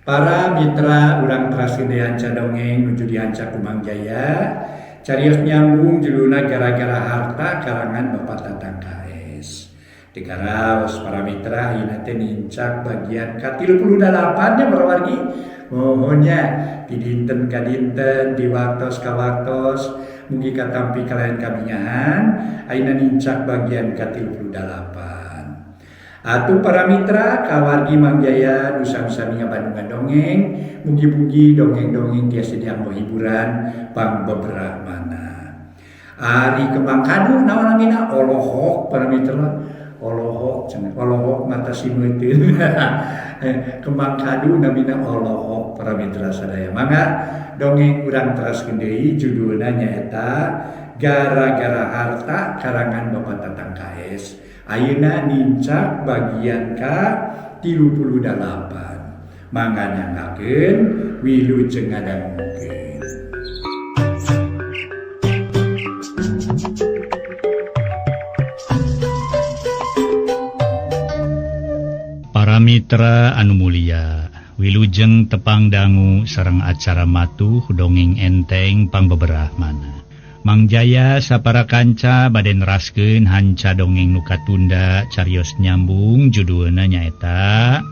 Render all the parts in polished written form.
Para mitra urang Trasgedean Cadongeng nuju dianca Kumang Jaya carios nyambung judulna gara-gara harta karangan Bapak Tatang KS. Digaraos para mitra ayeuna teh nincak bagian ka-38 nya wargi. Mohonnya di dinten ka dinten di waktos ka waktos mugi katampi kalayan kabingahan ayeuna nincak bagian ka-38. Atuh para mitra kawargi Mangjaya nusa-nusami ngabandungan dongeng mugi-mugi dongeng-dongeng tiasa dianggo hiburan pang beberapana. Ari kembang kadu naon namina olohok para mitra olohok cenah olohok mata simeuteun kembang kadu namina olohok para mitra sadaya. Mangga dongeng urang teraskeun deui judulna nyaeta gara-gara harta karangan Bapak Tatang KS. Ayeuna nincak bagian ka-38. Mangga nyangakeun wilujeng ngadangukeun. Para mitra anu mulia, wilujeng tepang dangu sareng acara matuh dongeng enteng pangbeberahmana. Mangjaya sapara kanca bade neraskeun hanca dongeng nu katunda carios nyambung judulna nyaeta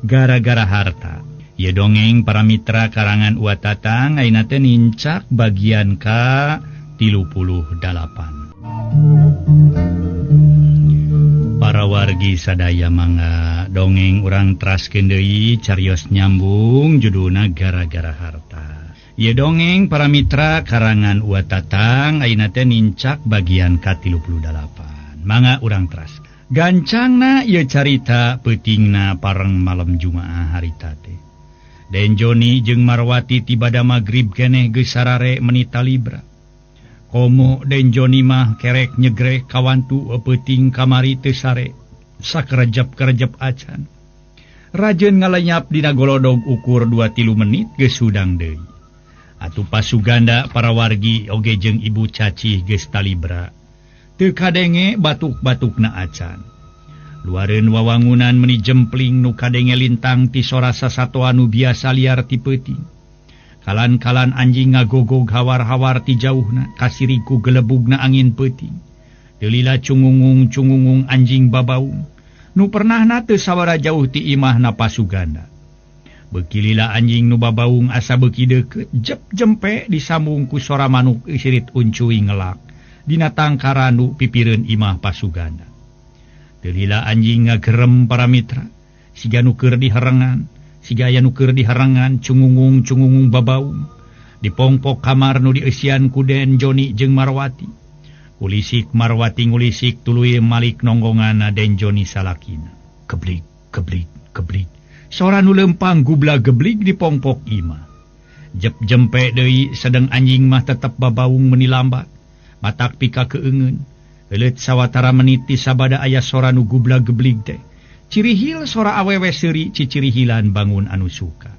gara-gara harta. Ieu dongeng para mitra karangan Uwa Tatang ayeuna teh nincak bagian ka-38. Para wargi sadaya mangga dongeng urang teraskeun deui carios nyambung judulna gara-gara harta. Ieu dongeng para mitra karangan Uwa Tatang ayeuna teh nincak bagian ka-38. Mangga urang teras. Gancangna ieu carita peutingna pareng malam Jumaah harita teh. Den Joni jeung Marwati tibada magrib keneh geus sarare menit talibra. Komo Den Joni mah kerek nyegreh kawantu peuting kamari teu sare. Sakerejep-kerejep acan. Rajeun ngalenyap dina golodog ukur 2-3 menit geus hudang deui. Atuh pasuganda para wargi oge jeung Ibu Cacih geus talibra. Teu kadenge batuk-batukna acan. Luareun wawangunan meuni jempling nu kadenge lintang ti sora sasatoa nu biasa liar ti peuting. Kalan-kalan anjing ngagogog hawar-hawar ti jauhna kasiriku gelebugna angin peuting. Teu lila cungungung-cungungung anjing babaung nu pernahna teu sawara jauh ti imahna pasuganda. Beuki lila anjing nu babaung asa beuki deukeut jep jempe disambung ku sora manuk sirit uncuy ngelak dina tangkara nu pipireun imah pasuganda. Teu lila anjing ngagerem para mitra siga nu keur diharengan siga aya nu keur diharengan cungungung-cungungung babaung dipongpok kamar nu dieusian ku Den Joni jeung Marwati. Ulisik Marwati ngulisik tuluy malik nonggonganna Den Joni salakina. Geblik geblik geblik. Sora nu lempang gubla-geblik di pongpok imah. Jep jempe deui sedeng anjing mah tetep babaung meuni lambat. Matak pika keungeun. Heuleut sawatara menit ti sabada aya sora nu gubla-geblik teh. Cirihil sora awewe seuri cicirihilan bangun anu suka.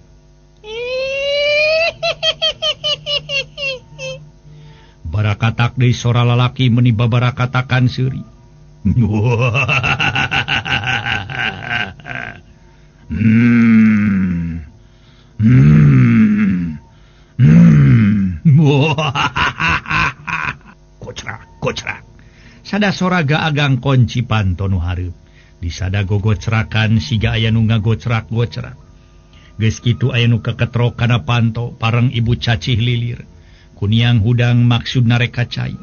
Barakatak deui sora lalaki meuni babarakatakan seuri. Kocrak. Sada soraga agang konci panto nu hareup. Disada gogocrakan siga aya nu ngagocrak-gocrak. Geus kitu aya nu keketrok kana panto pareng Ibu Cacih lilir. Kuniang hudang maksudna rek kacai.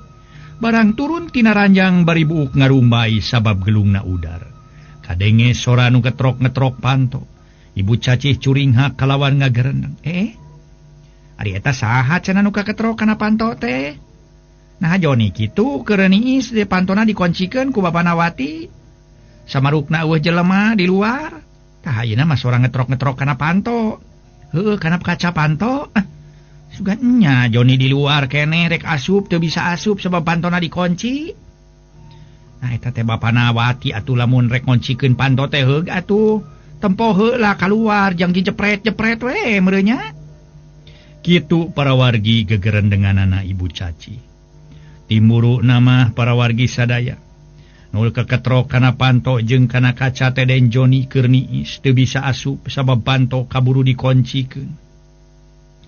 Barang turun tina ranjang bari buuk ngarumbai sabab gelungna udar. Kadenge sora nu ngetrok-ngetrok panto. Ibu Cacih curingha kalawan ngagereneng. Ari eta saha cenah nu kaketrok kana panto teh? Nah Joni kitu keur niis di pantona dikoncikeun ku Bapana Wati. Samarukna eueuh jelema di luar. Tah ayeuna mah sora ngetrok-ngetrok kana panto. Heueuh kana kaca panto. Sugan nya Joni di luar keneh rek asup teu bisa asup sebab pantona dikunci. Nah eta teh Bapana Wati atuh lamun rek ngoncikeun panto teh heug atuh tempo heula kaluar jang dijepret-jepret we meureun nya. Kitu para wargi gegeren denganana Ibu Caci. Timuru nama para wargi sadaya. nul keketro kana panto jeung kana kaca teh Denjoni keur niis teu bisa asup sabab panto kaburu dikoncikeun.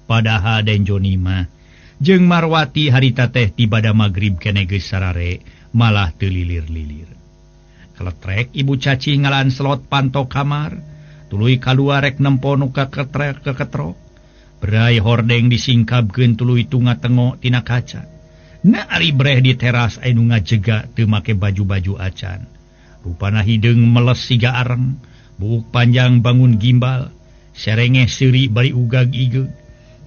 Padahal Denjoni mah jeung Marwati harita teh tibada magrib keneh geus sarare malah teu lilir-lilir. Keletrek ibu Caci ngalaan selot panto kamar, tuluy kaluar rek nempo nu keketro. Berai hordeng disingkapkeun tuluy tunga tengo tina kaca. Na ari breh di teras anu ngajega teu make baju-baju acan. Rupana hideung meles siga areng, buuk panjang bangun gimbal, serengeh seuri bari ugag-igeg.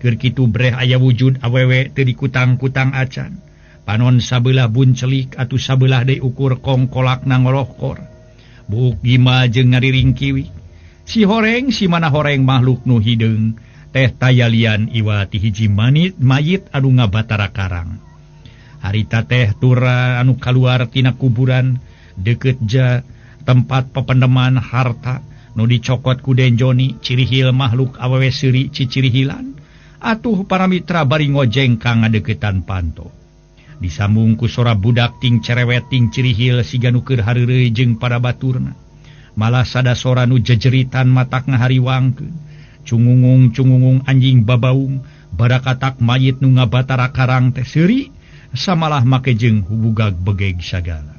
Keur kitu breh aya wujud awewe teu dikutang-kutang acan. Panon sabelah buncelik atuh sabelah deui ukur kongkolakna ngolokor. Buuk gimbal jeung ngariring kiwi. Si horeng si mana horeng makhluk nu hideung teh tayalian iwa ti hiji mayit anu ngabatara karang. Harita teh tura anu kaluar tina kuburan deket ja tempat pependeman harta nu dicokot ku Denjoni cirihil makhluk awewe seuri cicirihilan atuh para mitra bari ngojeng ka ngadeukeutan panto. Disambung ku sora budak ting cerewet ting cirihil siga nu keur hareureuy jeung pada baturna. Malah sada sora nu jejeritan matak ngahariwangkeun. Cungungung anjing babaung barakatak mayit nu ngabatara karang teh seuri samalah make jeung hubugag begeg sagala.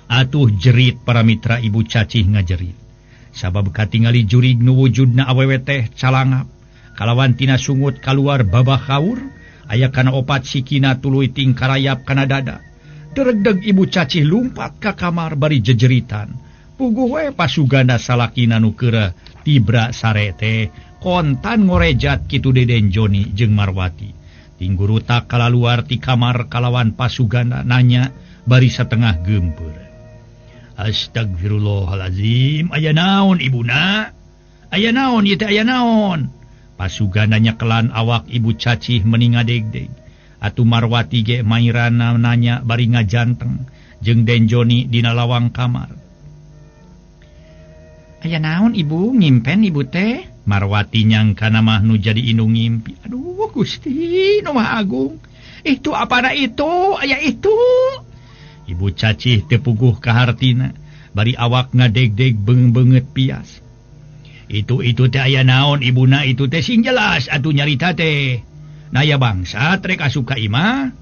Atuh jerit para mitra ibu Cacih ngajerit. Sabab katingali jurig nu wujudna awewe teh calangap. Kalawan tina sungut kaluar babah kaur, aya kana opat sikina tuluy ting karayap kana dada. Deregdeg ibu Cacih lumpat ka kamar bari jejeritan. Puguh we pasuganda salakina nu keura tibra sare teh kontan ngorejat kitu Denjoni jeung Marwati. Tingguru tak kalaluar ti kamar kalawan pasuganda nanya bari satengah gempeur. Astagfirullahalazim, aya naon ibuna? Aya naon ieu teh aya naon? Pasuganda nyekelan awak ibu Cacih meni ngadegdeg. Atuh Marwati ge mairana nanya bari ngajanteng jeung Denjoni dina lawang kamar. Aya naon ibu ngimpen ibu teh? Marwati nyangkana mah nu jadi indung ngimpi. Aduh Gusti nu Maha Agung, itu apana itu? Aya itu. Ibu Cacih teu puguh ka hartina, bari awak ngadegdeg beungeut pias. Itu teh aya naon ibuna itu teh sing jelas atuh nyarita teh. Naya bangsa rek asup ka imah.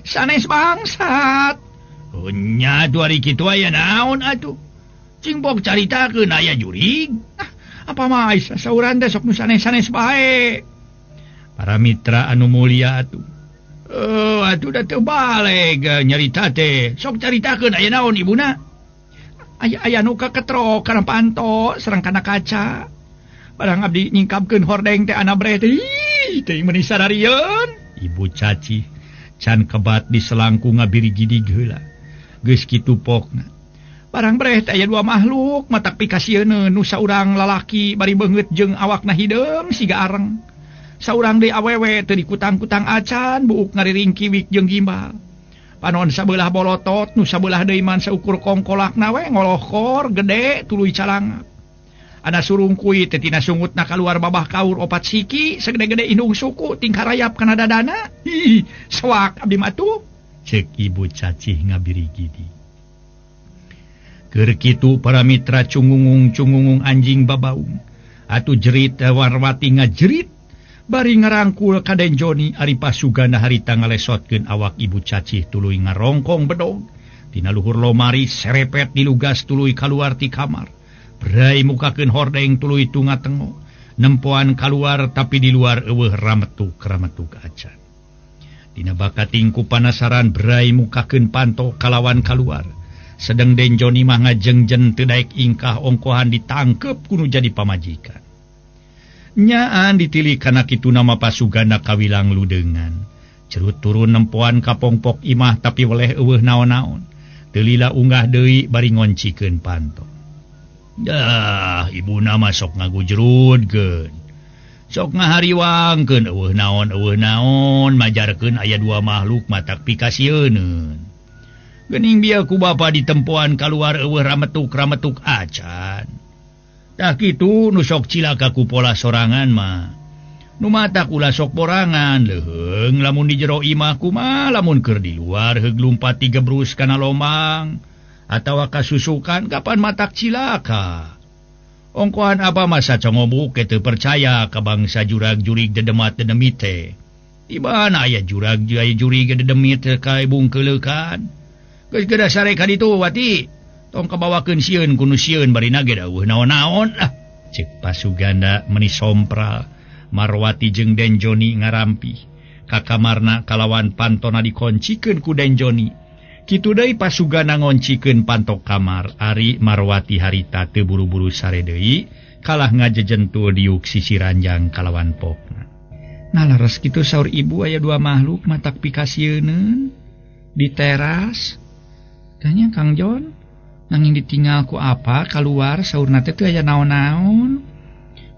Sanes bangsat. Nya tu ari kitu aya naon atuh? Cing bok caritakeun aya jurig. Apa mah sauran teh sok nu sanes-sanes bae. Para mitra anu mulia atuh. Atuh da teu baleg nyarita teh. Sok caritakeun aya naon ibuna? Aya nu kaketro kana panto sareng kana kaca. Barang abdi nyingkapkeun hordeng teh ana breh teh. Teuing meuni sadarieun. Ibu Cacih can kebat di selangku ngabirigidig heula. Geus kitu pokna. Barang breh teh aya dua makhluk matak pikasieun nu saurang lalaki bari beungeut jeung awakna hideung siga areng. Saurang deui awewe teu dikutang-kutang acan buuk ngariring kiwik jeung gimbal. Panon sabelah bolotot nu sabelah deui man saukur kongkolakna we ngolokor gede tuluy calangap. Ada surung kuit teh tina sungutna kaluar babah kaur opat siki sagede-gede indung suku ting karayap kana dadana. Soak abdi mah tuh. Cek ibu Cacih ngabirigidi. Keur kitu para mitra cungungung anjing babaung. Atuh jerit Marwati ngajerit bari ngarangkul ka Denjoni ari pasuganda harita ngalesotkeun awak ibu Cacih tuluy ngarongkong bedog. Tina luhur lomari serepet dilugas tuluy kaluar ti kamar. Brai mukakeun hordeng tuluy tunga tengo. Nempoan kaluar tapi di luar eueuh rametuk acan. Dina bakating ku panasaran brai mukakeun panto kalawan kaluar. Sedeng Denjoni mah ngajengjen teu daek ingkah ongkohan ditangkep kudu jadi pamajikan. Nyaan ditilih kana kitu nama pasuganda kawilang ludengan. Cerut turun nempoan kapongpok imah tapi weleh eueuh naon-naon. Teu lila unggah deui bari ngoncikeun panto. Dah ibuna mah sok ngagujrudkeun. Sok ngahariwangkeun eueuh naon majarkeun aya dua makhluk matak pikasieun. Geuning bieu ku bapa ditempoan kaluar eueuh rametuk acan. Tah kitu nu sok cilaka ku pola sorangan mah. Numata kula sok porangan leheng lamun di jero imah kumaha lamun keur di luar heug lumpati gebrus kana lomang atawa kasusukan kapan matak cilaka. Ongkohan apa masa congobuk teu percaya ka bangsa jurag-jurig dedemat dedemit teh. Di mana aya jurag aya jurig dedemit ka ibung keleukan. Geus geda sare ka ditu wati. Tong kabawakeun sieun ku nu sieun bari nage dawuh naon-naon lah. Cek Pasuganda meuni sompral. Marwati jeung Denjoni ngarampi ka kamarna kalawan pantona dikoncikeun ku Denjoni. Kitu deui Pasuganda ngoncikeun pantok kamar. Ari Marwati harita teu buru-buru sare deui kalah ngajejentul diuk sisi ranjang kalawan pokna. Nah leres kitu saur ibu aya dua makhluk matak pikasieun di teras. Tanya Kang Jon, nanging ditinggal ku apa keluar saurna teh teu aya naon-naon.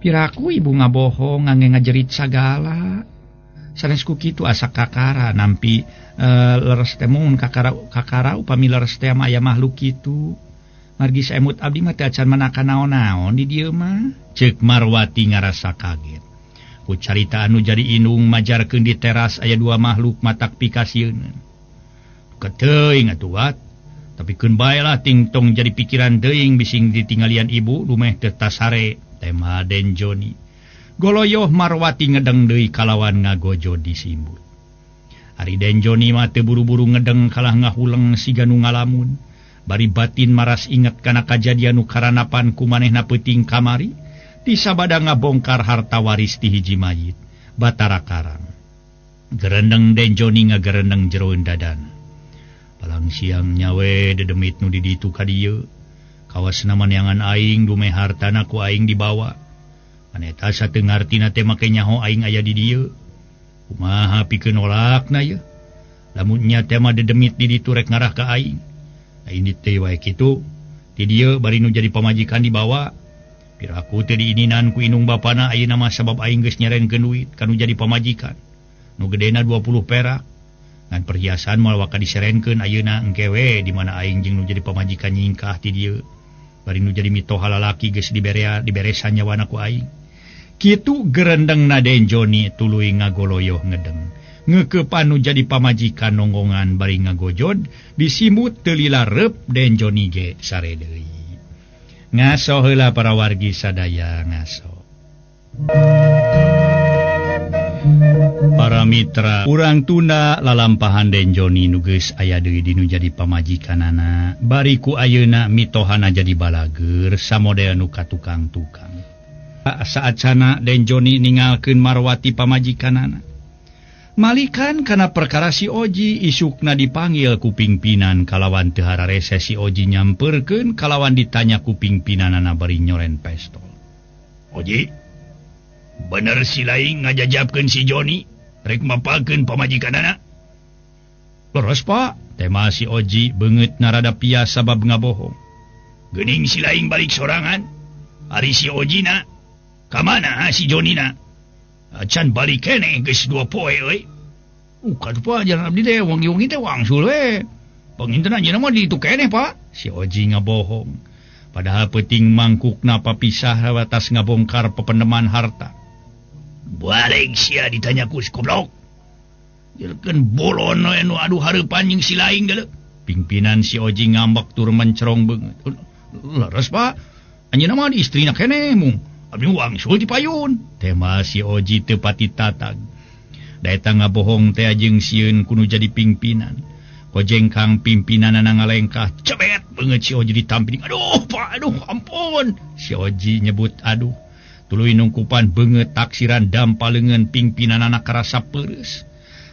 Piraku ibu ngabohong ngangge ngajerit sagala. Sanesku kitu asa kakara nampi leres teh mun kakara upami leres teh aya makhluk kitu. Margi saemut abdi mah teu acan manakan naon-naon di dieu mah. Ceuk Marwati ngarasa kaget. Ku carita anu jadi indung majarkeun di teras aya dua makhluk matak pikasieun. Keteuing atuh tapi keun bae lah tingtong jadi pikiran teuing bising ditinggalian ibu lumeh teu tasare. Tema Denjoni. Goloyoh Marwati ngedeng deui kalawan ngagojo disimbut. Ari Denjoni mah teu buru-buru ngedeng kalah ngahuleng siga nu ngalamun. Bari batin maras inget kana kajadian nu karanapan ku manehna peuting kamari. Ti sabada ngabongkar harta waris ti hiji mayit. Batara Karang. Gerendeng Denjoni ngagerendeng jeroeun dadan. Palang siang nyawe dedemit nu di ditu ka dieu. Kawas namanyangan aing dume hartana ku aing dibawa. Aneta sateu ngartina teh make nyaho aing aya di dieu. Kumaha pikeun nolakna ye? Lamun nya teh mah dedemit di ditu rek ngarah ka aing. Aing teh wae kitu. Ti dieu bari nu jadi pamajikan dibawa. Piraku teh diininan ku indung bapana ayeuna mah sabab aing geus nyarenkeun duit kanu jadi pamajikan. Nu gedena 20 perak. Ngan perhiasan moal waka diserenkeun ayeuna engke we di mana aing jeung nu jadi pamajikan nyingkah ti dieu. Bari nu jadi mitoha lalaki geus diberesan nyawana ku aing. Kitu gerendengna Denjoni tuluy ngagoloyoh ngedeng. Ngeukepan nu jadi pamajikan nonggongan bari ngagojod disimut teu lilareup Denjoni ge sare deui. Ngaso heula para wargi sadaya ngaso. Para mitra urang tunda lalampahan Denjoni nu geus aya deui dinu jadi pamajikanana bari ku ayeuna mitohana jadi balager samodel nu katukang-tukang. Saat sana Denjoni ningalkeun Marwati pamajikanana. Malikan kana perkara si Oji isukna dipanggil ku pingpinan kalawan teu hararese si Oji nyamperkeun kalawan ditanya ku pingpinanana bari nyoren pestol. Oji, bener si laing ngajajabkeun si Joni rek mapakeun pamajikanana? Leres Pak, tema si Oji beungeut narada pias sabab ngabohong. Geuning si laing balik sorangan. Ari si Ojina kamana si Jonina? Acan balik kene geus 2 poe euy. Ukad Pak jalan abdi teh wangi-wangi teh wangsul we. Panginten ajeuna mah di itu kene Pak. Si Oji ngabohong. Padahal peuting mangkukna papisah watas ngabongkar pependeman harta. Balik sia ditanya ku si goblok. Jelkeun bolon we nu aduh hareupan jeung si laing geuleuh. Pingpinan si Oji ngambek tur mencerong beungeut. Leres Pak. Anjeunna mah di istrina kene mung. Abdi wangsul ti payun. Tema si Oji teu pati tatag. Daeta ngabohong teh jeung sieun kudu jadi pingpinan. Kojeng kang pimpinanana ngalengkah cebet beungeut si Oji ditamping. Aduh Pak, aduh ampun. Si Oji nyebut aduh. Tuluy nungkupan beungeut taksiran dampaleungeun pingpinanana karasa peureus.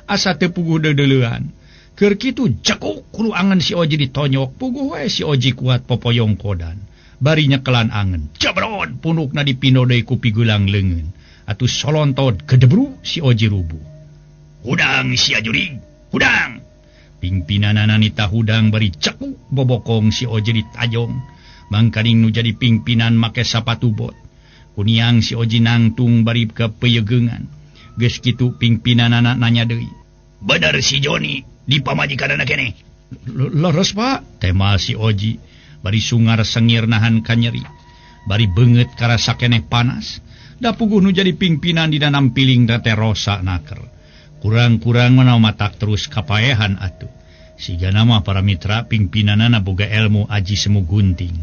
Asa teu puguh deuleuan. Keur kitu jekuk kulu angen si Oji ditonyok puguh we si Oji kuat popoyong kodan. Bari nyekelan angen. Jabron pundukna dipindo deui ku pigulang leungeun. Atuh solontod gedebru si Oji rubuh. Hudang si ajurig, hudang. Pingpinanana nita hudang bari cekuk bobokong si Oji ditajong. Mangkaning nu jadi pingpinan make sapatu bot. Kuniang si Oji nangtung bari ke peyegeungan. Geus kitu pingpinanana nanya deui. Bener si Joni di pamajikanana kene? Leres Pak, tema si Oji. Bari sungar sengir nahan kanyeri. Bari beungeut karasa keneh panas. Da puguh nu jadi pimpinan dina nampiling teh rosa naker. Kurang-kurang menawa matak terus kapaehan atuh. Siga nama para mitra pimpinanana boga ilmu aji semu gunting.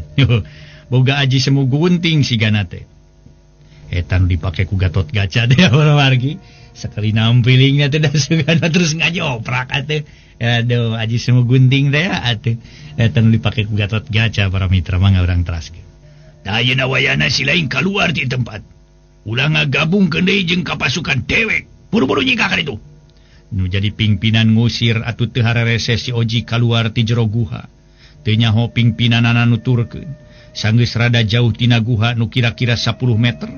Boga aji semu gunting sigana teh. Eta nu dipake ku Gatot Kaca deh para wargi. Sekali nampilingna teh da sugana terus ngajoprak atuh. Aduh, aji semu gunting teh atuh. Eta nu dipake ku Gatot Kaca para mitra mangga urang teraskeun. Da ayeuna wayana si lain kaluar ti tempat. Ulah ngagabungkeun deui jeung ka pasukan dewek. Buru-buru nyikakan itu. Nu jadi pimpinan ngusir atuh teu harerese si Oji kaluar ti jero guha. Teu nyaho pimpinanana nuturkeun. Sanggeus rada jauh tina guha nu kira-kira 10 meter.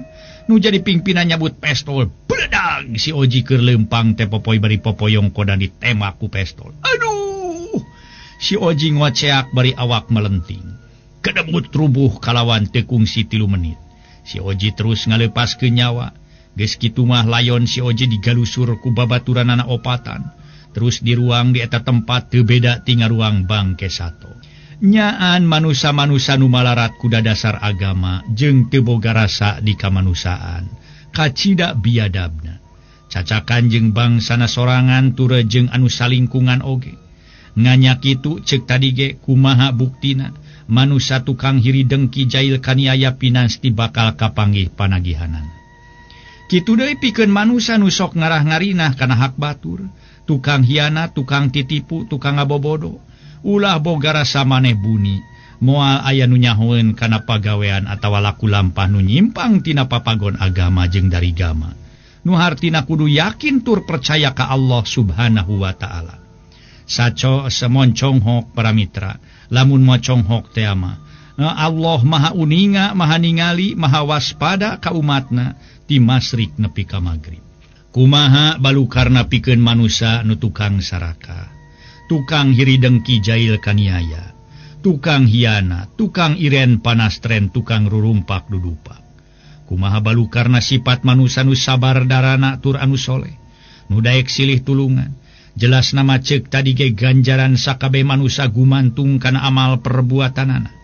Nu jadi pimpinan nyabut pistol. Bledag si Oji keur leumpang teh popoy bari popoyong kodan ditembak ku pistol. Aduh! Si Oji ngoceak bari awak melenting. Kedebut rubuh kalawan teu kungsi 3 menit. Si Oji terus ngaleupaskeun nyawa. Geus kitu mah layon si Oji digalusur ku babaturanana opatan. Terus di ruang di eta tempat teu beda tina ruang bangke sato. Nyaan manusa-manusa nu malarat kuda dasar agama jeung teu boga rasa di kamanusaan. Kacida biadabna. Cacakan jeung bangsana sorangan ture jeung anu salingkungan oge. Nganya kitu ceuk tadi ge kumaha buktina manusa tukang hiri dengki jail kaniaya pinasti bakal kapanggih panagihanan. Kitu deui pikeun manusa nu sok ngarah-ngarinah kana hak batur, tukang hianat, tukang titipu, tukang ngabobodo, ulah boga rasa maneh buni, moal aya nu nyahoeun kana pagawean atawa laku lampah nu nyimpang tina papagon agama jeung dari gama. Nu hartina kudu yakin tur percaya ka Allah Subhanahu wa taala. Saco semoncong hok para mitra, lamun mocong hok teh mah Allah maha uninga, maha ningali, maha waspada ka umatna ti masrik nepi ka magrib. Kumaha balukarna pikeun manusa nu tukang saraka, tukang hiri dengki jail kaniaya, tukang hiana, tukang iren panastren, tukang rurumpak dudupak. Kumaha balukarna sifat manusa nu sabar darana tur anu soleh, nu daek silih tulungan. Jelas nama ceuk tadi ge ganjaran sakabeh manusa gumantung kana amal perbuatanana.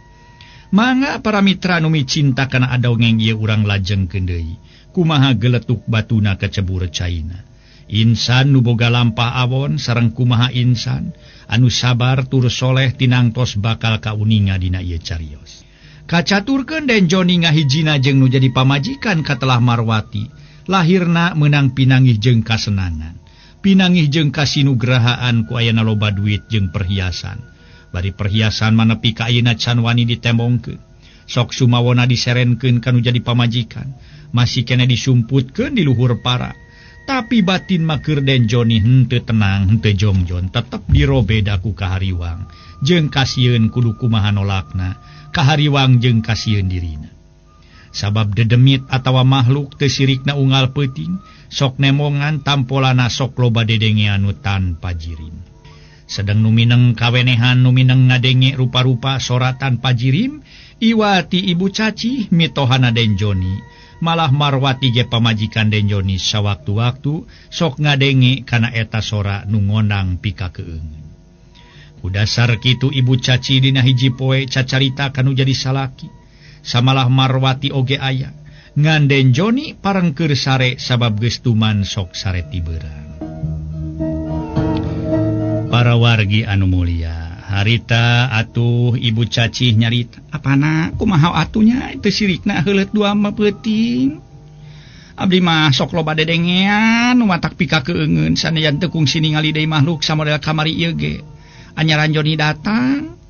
Mangga para mitra nu micinta kana adongeng ieu urang lajengkeun deui. Kumaha geletuk batuna kecebur caina. Insan nu boga lampah awon sareng kumaha insan anu sabar tur soleh tinangtos bakal kauninga dina ieu carios. Kacaturkeun Den Joni ngahijina jeung nu jadi pamajikan katelah Marwati, lahirna meunang pinangih jeung kasenangan. Pinangih jeung kasinugrahaan ku ayana loba duit jeung perhiasan. Bari perhiasan manepi ka ayeuna can wani ditembongkeun. Sok sumawona diserenkeun kanu jadi pamajikan, masih kena disumputkeun di luhur para. Tapi batin mah keur Den Joni henteu tenang, henteu jongjon, tetep dirobeda ku kahariwang. Jeung kasieun kudu kumaha nolakna, kahariwang jeung kasieun dirina. Sabab dedemit atawa makhluk teu sirikna unggal peuting, sok nemongan tampolana sok loba dedenge anu tanpa jirim. Sedang numineng kawenehan numineng ngadenge rupa-rupa soratan pajirim, iwati ibu caci mitohana Den Joni. Malah Marwati ge pamajikan Den Joni sawaktu-waktu sok ngadenge kana eta sora nu ngondang pikakeungeun. Ku dasar kitu ibu caci dina hiji poe cacarita kanu jadi salaki. Samalah Marwati oge aya. Ngan Den Joni pareng keur sare sabab geus tuman sok sare ti beurang. Para wargi anu mulia, harita atuh ibu cacih nyarita. Apana kumaha atunya teu sirikna heuleut dua mah peuting. Abdi mah sok loba dedengean nu matak pikakeungeun sanejan teu kungsi ningali deui makhluk samodel kamari ieu ge. Anyaran Joni datang.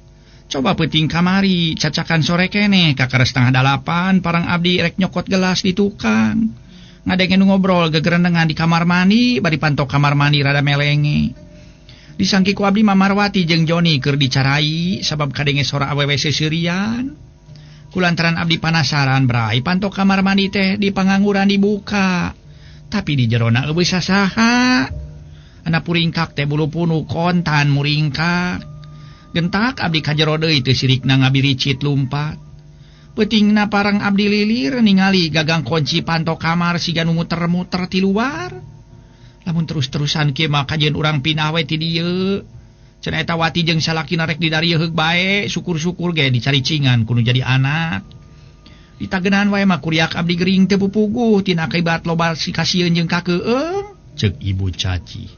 Coba peuting kamari, cacakan sore kene, kakara 7:30, parang abdi rek nyokot gelas di tukang. Ngadenge nu ngobrol gegerendengan di kamar mandi, bari pantok kamar mandi rada melenge. Disangki ku abdi Marwati jeung Joni keur dicarai, sabab kadenge sora awewe sesirian. Kulantaran abdi panasaran, brai pantok kamar mandi teh di pangangguran dibuka. Tapi di jerona eueuh sasaha. Ana puringkak teh bulu punu kontan muringkak. Gentak abdi ka jero deui teu sirikna ngabiricit lumpat. Peutingna parang abdi lilir ningali gagang kunci pantok kamar siga nu muter-muter ti luar. Lamun terus-terusan kieu mah kajeun urang pindah we ti dieu. Cenah eta wati jeung salakina rek didarieuheug bae, syukur-syukur ge dicaricingan kudu jadi anak. ditagenan wae mah kuriak abdi gering teu pupuguh tina akibat loba si kasieun jeung kakeueung, cek Ibu Caci.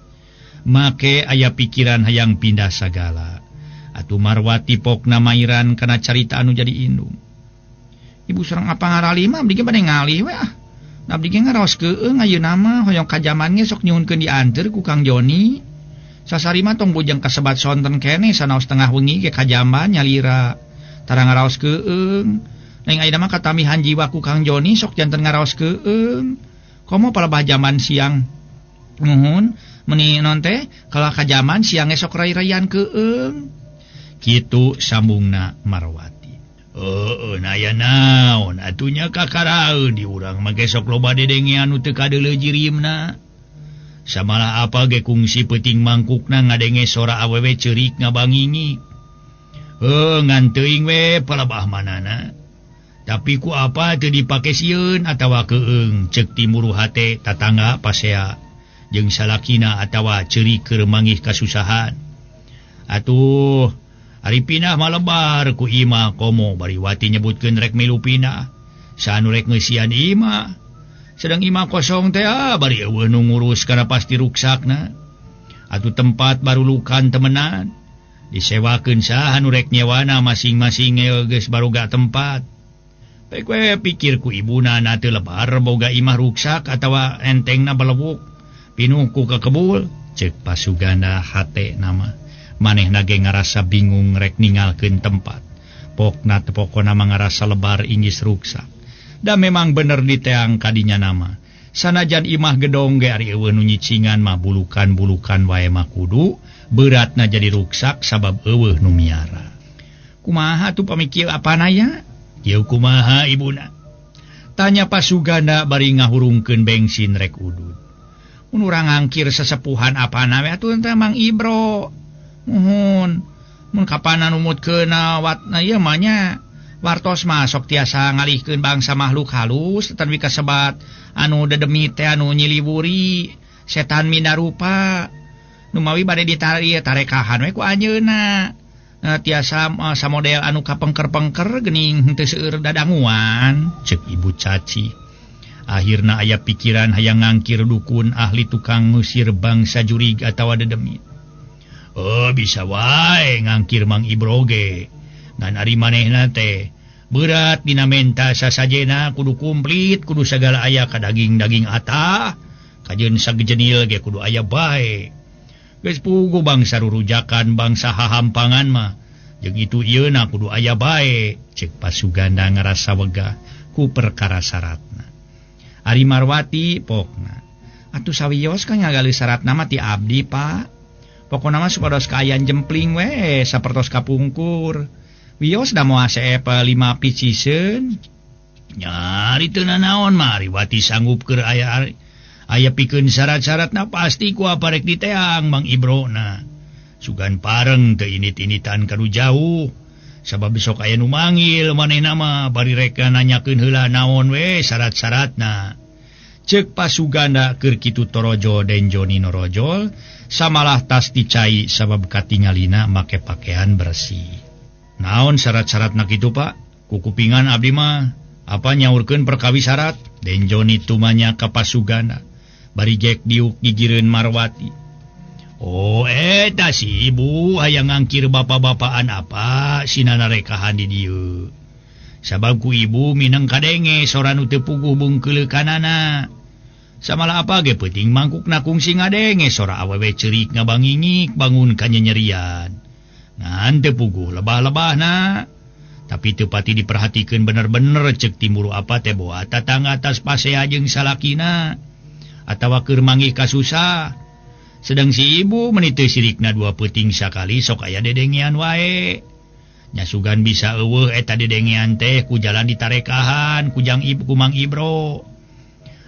Make aya pikiran hayang pindah sagala. Atuh Marwati pokna mairan kana carita anu jadi indung. Ibu sareng apa ngarali mah abdi ge bade ngalih we ah. Abdi ge ngaraoskeun ayeuna mah hoyong kajaman ge sok nyuhunkeun dianteur ku Kang Joni. Sasari mah tong bujang kasebat sonten keneh sanaos tengah wengi ge kajaman nyalira. Tara ngaraoskeun. Neng ayeuna mah katamihan jiwa ku Kang Joni sok janten ngaraoskeun. Komo palebah jaman siang. Nuhun, meuni non teh kalau kajaman siang esok rai-raian keung. Kitu sambungna Marwati. Naya naon atunya kakaraeun di urang mah gesok loba dedengean anu teu kadeuleu jirimna. Samalah apa ge kungsi peuting mangkukna ngadenge sora awewe ceurik ngabangingik. Ngan teuing we palebah manana. Tapi ku apa teu dipake sieun atawa keung ceuk timuru hate tatangga pasea jeung salakina atawa ceurik keur mangih kasusahan. Atuh ari pindah malebar ku imah komo bari wati nyebutkeun rek milu pindah. Saanu rek ngeusian imah. Sedang imah kosong teh bari eueuh nu ngurus kana pasti ruksakna. Atuh tempat barulukan temenan. Disewakeun saha nu rek nyewana masing-masing geus baruga tempat. Baik we pikir ku ibuna na teu lebar boga imah ruksak atawa entengna balewuk. Pinuh ku kekebul ceuk Pasuganda hate nama. Manehna ge ngarasa bingung rek ninggalkeun tempat. Pokna teu pokona mah ngarasa lebar inggis ruksak. Da memang bener diteang kadinya nama. Sanajan imah gedong ge ari eueuh nu nyicingan mah bulukan-bulukan wae mah kudu beratna jadi ruksak sabab eueuh nu miara. Kumaha tuh pamikir apana ya? Yeuh kumaha ibuna? Tanya Pasuganda bari ngahurungkeun bensin rek udud. Mun urang ngangkir sesepuhan apana we atuh teh Mang Ibro. Muhun, mun kapana numutkeun watna ieu mah nya wartos mah sok tiasa ngalihkeun bangsa makhluk halus tan wika sebat anu dedemit teh anu nyiliwuri setan minda rupa nu mawi bade ditarekahan we ku anjeunna. Tiasa samodel anu kapengker-pengker geuning teu seueur dadanguan, ceuk Ibu Caci. Akhirna aya pikiran hayang ngangkir dukun ahli tukang ngusir bangsa jurig atawa dedemit. Bisa wae ngangkir Mang Ibro ge. Ngan ari manehna teh berat dina menta sasajena kudu kumplit, kudu sagala aya ka daging-daging atah, kajeun sagejenil ge kudu aya bae. Geus puguh bangsa rurujakan bangsa hahampangan mah jeung itu ieuna kudu aya bae, ceuk Pasuganda ngarasa wegah ku perkara syaratna. Ari Marwati pokna. Atuh sawios ka ngagali syaratna mah ti abdi, Pak. Pokona mah supados kaayaan jempling we sapertos kapungkur. Wios da moal seep 5 piciseun. Nyari teu naon mah ari wati sanggup keur aya pikeun syarat-syaratna pasti ku apa rek diteang Mang Ibrona. Sugan pareng teu init-initan kanu jauh. Sabab besok aya nu manggil manehna mah bari rek nanyakeun heula naon we syarat-syaratna. Ceuk Pasuganda keur kitu torojo den Joni norojol samalah tas dicai sabab katingalina make pakaian bersih. Naon syarat-syaratna kitu Pak? Kukupingan abdi mah apa nyaurkeun perkawi syarat? Den Joni tumanya ka Pasuganda. Bari gek diuk gigireun Marwati. Eta si ibu hayang ngangkir bapak-bapaan apa sinana rekahan di dieu. Sabab ku ibu mineng kadenge sora nu teu puguh bungkeulekanana. Samalah apa ge peuting mangkukna kungsi ngadenge sora awewe ceurik ngabangingik bangun ka nyerian. Ngan teu puguh lebah-lebahna. Tapi teu pati diperhatikeun bener-bener ceuk timuru apa teh boa tatangga atas pasea jeung salakina atawa keur mangih kasusah. Sedang si ibu meuni teu sirikna dua peuting sakali sok aya dedengean wae. Nya sugan bisa eueuh eta dedengean teh ku jalan ditarekahan ku Jang Ibu ku Mang Ibro.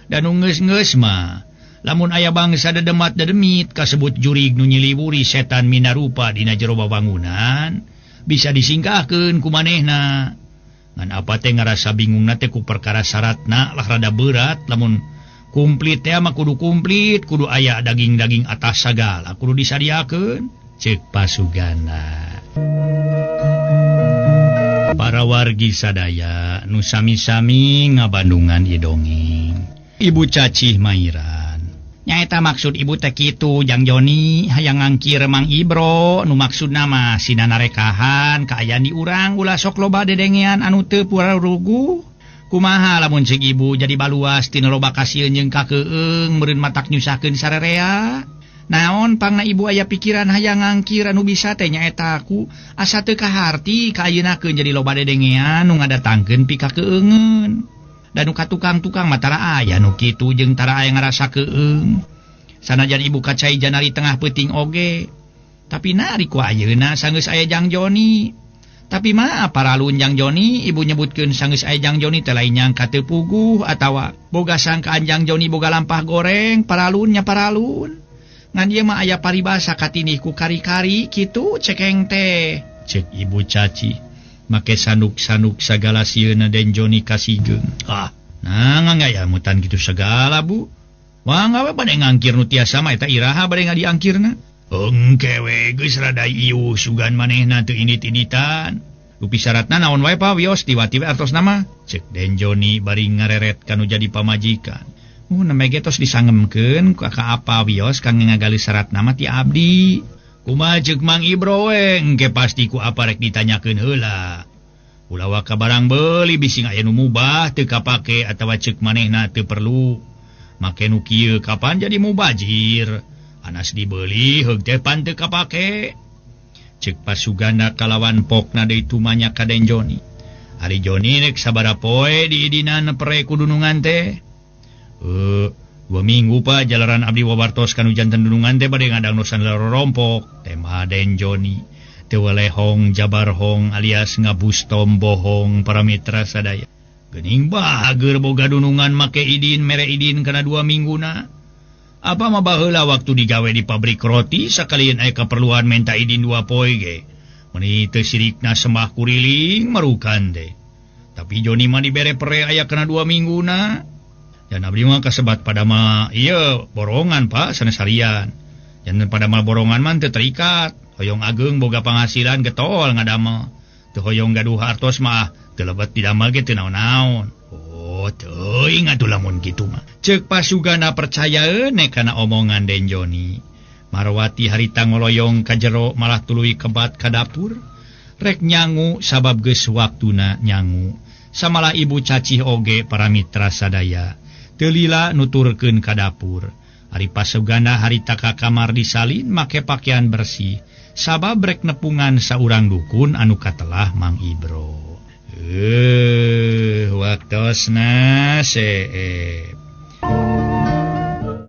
Dan geus-geus mah lamun aya bangsa dedemat-dedemit kasebut jurig nu nyiliwuri setan minarupa dina jero babangunan bisa disingkahkeun ku manehna. Ngan apa teh ngarasa bingungna teh ku perkara syaratna lah rada berat lamun kumplit teh mah kudu kumplit kudu aya daging-daging atas sagala kudu disadiakeun ceuk Pasuganda. Para wargi wargi sadaya nu sami-sami ngabandungan ieu dongeng. Ibu Cacih Mairan. Nyaeta maksud ibu teh kitu Jang Joni hayang ngangkir Mang Ibro nu maksudna mah sinana rekahan kaayaan di urang ulah sok loba dedengean anu teu purarugu. Kumaha lamun ceuk ibu jadi baluas tina loba kasieun jeung kakeueung meureun matak nyusahkeun sarerea. Naon pangna ibu aya pikiran hayang ngangkir anu bisa teh nyaeta aku asa teu kaharti ka ayeuna jadi loba dedengean nu ngadatangkeun pi kakeueungeun. Dan nu ka tukang-tukang mah tara aya nu kitu jeung tara aya ngarasa keueung. Sanajan ibu kacai janari tengah peuting oge. Tapi nari ku ayeuna sanggeus aya Jang Joni. Tapi mah paralun Jang Joni ibu nyebutkeun sanggeus aya Jang Joni teh lain nyangka teu puguh atawa boga sangkaan Jang Joni boga lampah goreng paralunnya paralun. Ngan ieu mah aya paribasa katinih ku kari-kari kitu cekeng teh. Cek Ibu Caci. Make sanuk-sanuk sagala sieuna Den Joni kasigeung. Nah ngaya mutan gitu segala bu. Wah ngawe bade ngangkir nu tiasa mah eta iraha bade ngadiangkirna. Engke we geus rada ieu sugan manehna teu init-initan. Rupi syaratna naon wae pa wios tiba-tiba artos nama. Cek Den Joni bari ngareret kanu jadi pamajikan. Namanya tos disangemkeun ka apa wios kang ngagali syarat nama ti abdi. Kumaha ceuk Mang Ibro we engke pasti ku apa rek ditanyakeun heula. Ulah ka barang beuli bisi aya nu mubah teu kapake atawa ceuk manehna teu perlu. Make nu kieu kapan jadi mubajir. Anas dibeuli heug teh pan teu kapake. Ceuk pasugana kalawan pokna deui tumanya ka Den Joni. Ari Joni rek sabaraha poe diidinan pere kudunungan teh. 2 minggu pa jalaran abdi wabartos kanu janten dunungan teh bade ngadangnosan rorompok tema Den Joni teu welehong jabarhong alias ngabustom bohong para mitra sadaya geuning bahager boga dunungan make idin mere idin kana 2 mingguna apa mah baheula waktu digawe di pabrik roti sakalian aya kaperluan menta idin 2 poe ge meuni teu sirikna sembah kuriling marukan teh tapi Joni mah dibere pere aya kana 2 mingguna. Dan abdi mah kasebat pada mah iya borongan pak sanesarian. Jangan pada mah borongan mah teu terikat. Hoyong ageung boga penghasilan getol ngadamel. Teu hoyong gaduh hartos mah teu lebet didamel ge teu naon-naon. Oh teuing atuh lamun kitu mah. Ceuk pasugana percaya euneh kana omongan Den Joni. Marwati harita ngoloyong ka jero malah tuluy kebat ka dapur. Rek nyangu sabab geus waktuna nyangu. Samalah Ibu Cacih oge para mitra sadaya. Telila nuturkeun ka dapur. Ari pasugana harita ka kamar disalin make pakaian bersih. Sabab rek nepungan saurang dukun anu katelah Mang Ibro. Waktosna seep.